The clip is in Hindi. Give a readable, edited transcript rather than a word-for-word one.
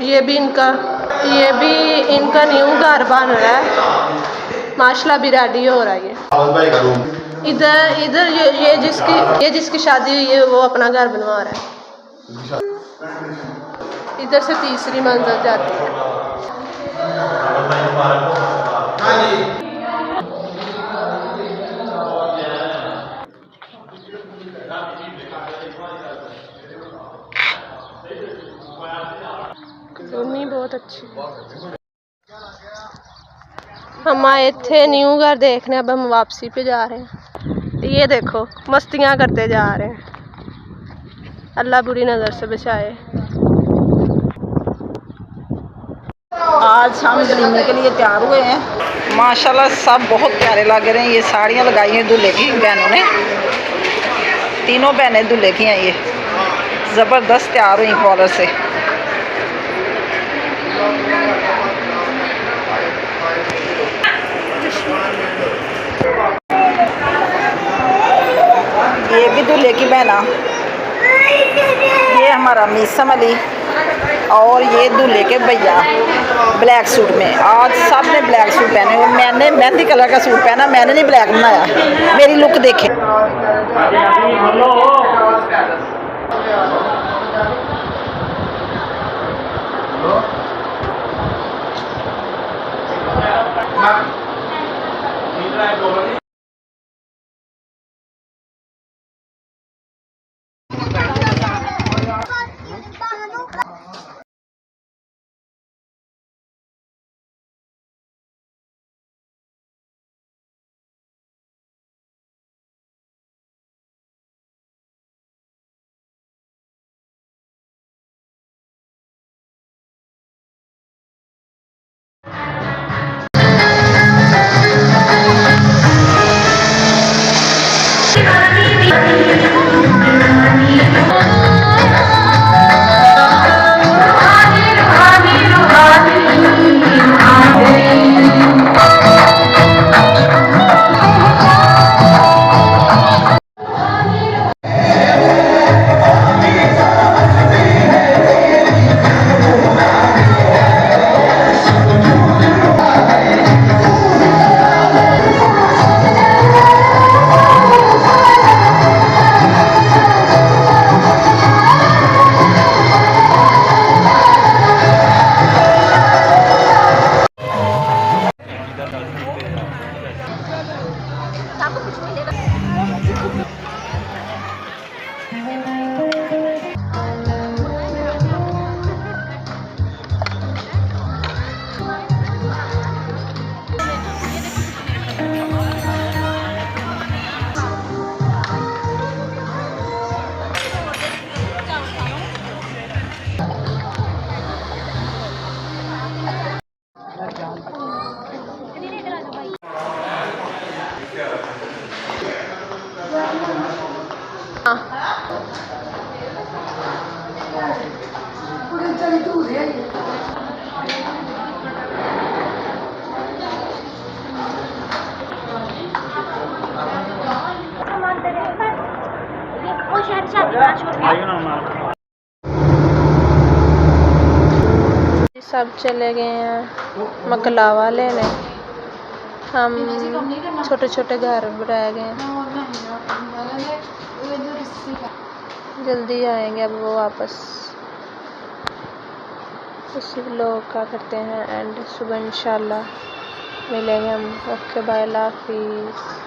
ये भी इनका न्यू घर बन रहा है, माशाल्लाह भी रेडी हो रहा है। इधर ये जिसकी शादी हुई है वो अपना घर बनवा रहा है। इधर से तीसरी मंजिल जाती है। कॉलोनी बहुत अच्छी। हम आए थे न्यू घर देखने, अब हम वापसी पे जा रहे हैं। ये देखो मस्तियाँ करते जा रहे हैं, अल्लाह बुरी नज़र से बचाए। आज हम वलीमे के लिए तैयार हुए हैं। माशाल्लाह सब बहुत प्यारे लग रहे हैं। ये साड़ियाँ लगाई हैं दूल्हे की बहनों ने, तीनों बहनें दूल्हे की हैं। ये ज़बरदस्त तैयार हुई कॉलर से। ये भी दूल्हे की बहना, ये हमारा मीसम अली और ये दूल्हे के भैया ब्लैक सूट में। आज सब ने ब्लैक सूट पहने और मैंने मेहंदी कलर का सूट पहना। मैंने नहीं ब्लैक बनाया। मेरी लुक देखें। सब चले गए हैं मकलावा लेने। हम छोटे छोटे घर रह गए हैं, जल्दी आएंगे अब वो वापस। इसी लोग का करते हैं एंड सुबह इंशाल्लाह मिलेंगे हम। ओके बाय, अल्लाह हाफिज़।